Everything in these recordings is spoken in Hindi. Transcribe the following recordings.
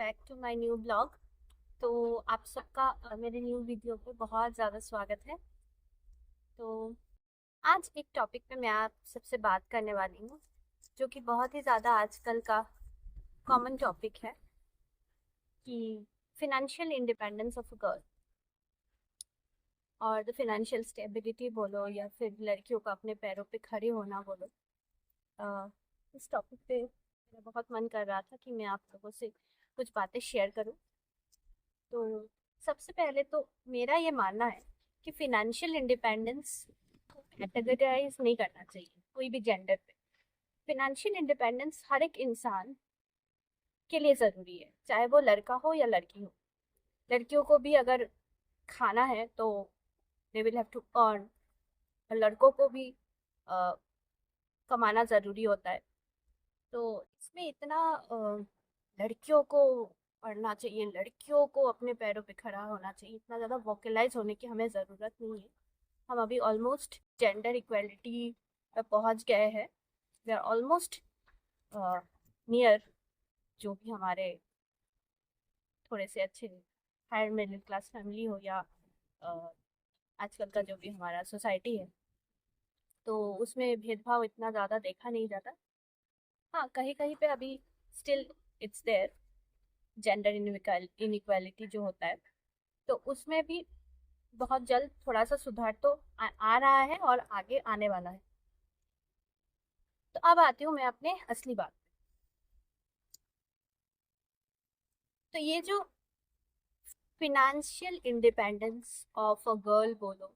Back to my new blog. तो आप सबका मेरे न्यू वीडियो पे बहुत ज़्यादा स्वागत है। तो आज एक टॉपिक पे मैं आप सबसे बात करने वाली हूँ जो कि बहुत ही ज़्यादा आजकल का कॉमन टॉपिक है कि financial independence of a girl और द फिनेंशियल स्टेबिलिटी बोलो या फिर लड़कियों का अपने पैरों पे खड़े होना बोलो। इस टॉपिक पे मेरा बहुत मन कर रहा था कि मैं आप लोगों से कुछ बातें शेयर करूँ। तो सबसे पहले तो मेरा ये मानना है कि फिनेंशियल इंडिपेंडेंस को कैटेगराइज नहीं करना चाहिए कोई भी जेंडर पे। फिनेंशियल इंडिपेंडेंस हर एक इंसान के लिए ज़रूरी है, चाहे वो लड़का हो या लड़की हो। लड़कियों को भी अगर खाना है तो they will have to earn, और लड़कों को भी अ, कमाना ज़रूरी होता है। तो इसमें इतना लड़कियों को पढ़ना चाहिए, लड़कियों को अपने पैरों पे खड़ा होना चाहिए, इतना ज़्यादा वोकलाइज होने की हमें ज़रूरत नहीं है। हम अभी ऑलमोस्ट जेंडर इक्वेलिटी पे पहुंच गए हैं। वी आर ऑलमोस्ट नियर, जो भी हमारे थोड़े से अच्छे हायर मिडिल क्लास फैमिली हो या अ, आजकल का जो भी हमारा सोसाइटी है, तो उसमें भेदभाव इतना ज़्यादा देखा नहीं जाता। हाँ, कहीं कहीं पे अभी still it's there, gender inequality जो होता है, तो उसमें भी बहुत जल्द थोड़ा सा सुधार तो आ रहा है और आगे आने वाला है। तो अब आती हूँ मैं अपने असली बात पे। तो ये जो financial independence of a girl बोलो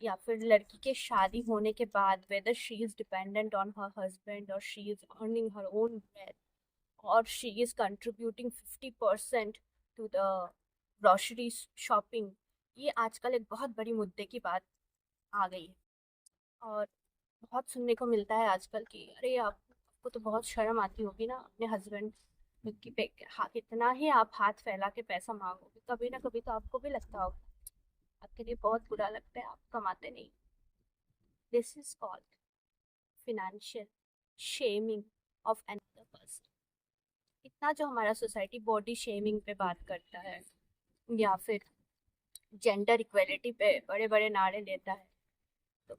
या फिर लड़की के शादी होने के बाद, whether she is dependent on her husband और she is earning her own wealth और she is contributing 50% to the grocery shopping, ये आजकल एक बहुत बड़ी मुद्दे की बात आ गई है। और बहुत सुनने को मिलता है आजकल कि अरे आपको तो बहुत शर्म आती होगी ना अपने हस्बैंड की पे, हाँ, कितना ही आप हाथ फैला के पैसा मांगोगे, कभी ना कभी तो आपको भी लगता होगा, आपके लिए बहुत बुरा लगता है, आप कमाते नहीं। This is called financial shaming of another person. इतना जो हमारा सोसाइटी बॉडी शेमिंग पे बात करता है या फिर जेंडर इक्वेलिटी पे बड़े बड़े नारे लेता है, तो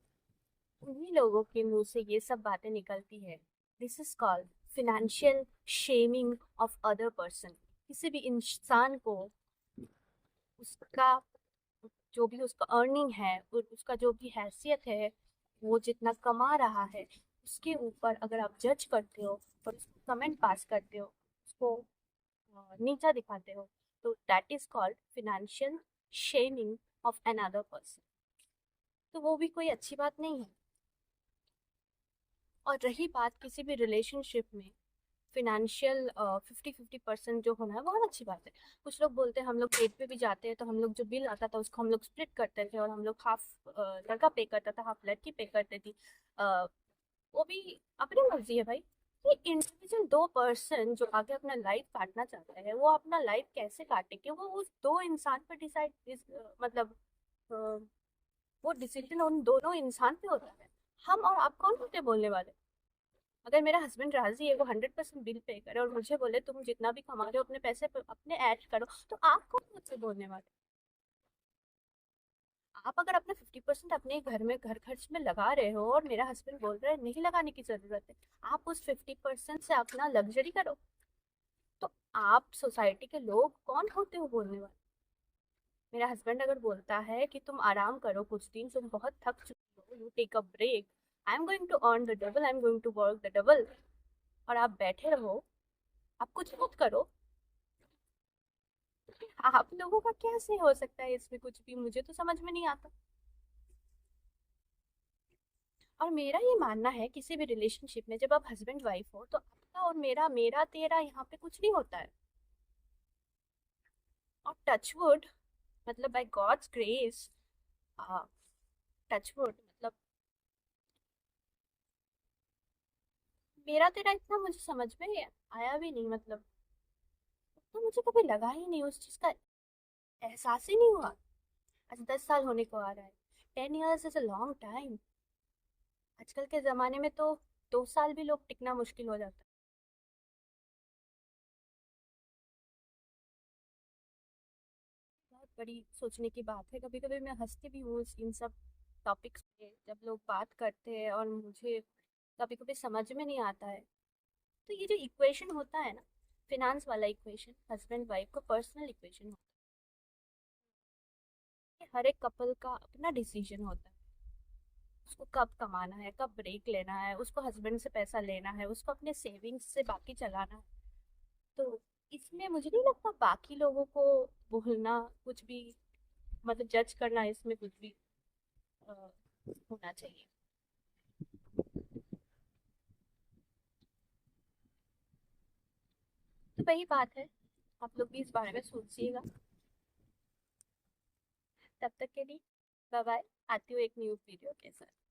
उन्हीं लोगों के मुंह से ये सब बातें निकलती है। This is called financial shaming of other person. किसी भी इंसान को उसका जो भी उसका अर्निंग है और उसका जो भी हैसियत है, वो जितना कमा रहा है, उसके ऊपर अगर आप जज करते हो और उसको कमेंट पास करते हो, उसको नीचा दिखाते हो, तो that is called financial shaming of another person. तो वो भी कोई अच्छी बात नहीं है। और रही बात किसी भी रिलेशनशिप में फिनेंशियल 50-50% जो होना है, बहुत अच्छी बात है। कुछ लोग बोलते हैं हम लोग डेट पे भी जाते हैं तो हम लोग जो बिल आता था उसको हम लोग स्प्लिट करते थे और हम लोग हाफ लड़का पे करता था, हाफ लड़की पे करती थी। अ, वो भी अपनी मर्जी है भाई। ये इंडिविजुअल दो पर्सन जो आगे अपना लाइफ काटना चाहता है, वो अपना लाइफ कैसे काटेंगे, वो उस दो इंसान पर डिसाइड, मतलब अ, वो डिसीजन उन दोनों इंसान पे होता है। हम और आप कौन होते बोलने वाले? अगर मेरा हस्बैंड राजी है, वो 100% बिल पे करे और मुझे बोले तुम जितना भी कमा रहे हो अपने पैसे पे अपने ऐड करो, तो आप कौन मुझसे बोलने वाले? आप अगर अपने 50% अपने घर में घर खर्च में लगा रहे हो और मेरा हस्बैंड बोल रहा है नहीं लगाने की जरूरत है, आप उस 50% से अपना लग्जरी करो, तो आप सोसाइटी के लोग कौन होते हो बोलने वाले? मेरा हस्बैंड अगर बोलता है कि तुम आराम करो कुछ दिन, तुम बहुत थक चुकी हो, you take a break, I am going to earn the double, I am going to work the double, और आप बैठे रहो, आप कुछ मत करो, आप लोगों का कैसे हो सकता है इसमें कुछ भी? मुझे तो समझ में नहीं आता। और मेरा ये मानना है किसी भी रिलेशनशिप में जब आप हस्बैंड वाइफ हो, तो आपका और मेरा, मेरा तेरा यहाँ पे कुछ नहीं होता है। और टचवुड, मतलब बाय गॉड्स ग्रेस, टचवुड मतलब मेरा तेरा इतना मुझे समझ में आया भी नहीं, मतलब तो मुझे कभी लगा ही नहीं, उस चीज का एहसास ही नहीं हुआ। आज 10 साल होने को आ रहा है। 10 years is a long time. आजकल के जमाने में तो 2 साल भी लोग टिकना मुश्किल हो जाता है। बड़ी सोचने की बात है। कभी कभी मैं हंसती भी हूँ इन सब टॉपिक्स पे जब लोग बात करते हैं, और मुझे कभी कभी समझ में नहीं आता है। तो ये जो इक्वेशन होता है ना, फिनांस वाला इक्वेशन, हस्बैंड वाइफ का पर्सनल इक्वेशन होता है। हर एक कपल का अपना डिसीजन होता है, उसको कब कमाना है, कब ब्रेक लेना है, उसको हस्बैंड से पैसा लेना है, उसको अपने सेविंग्स से बाकी चलाना है। तो इसमें मुझे नहीं लगता बाकी लोगों को बोलना कुछ भी, मतलब जज करना इसमें कुछ भी अ, होना चाहिए। तो वही बात है, आप लोग भी इस बारे में सोचिएगा। तब तक के लिए बाय बाय। आती हूँ एक न्यू वीडियो के साथ।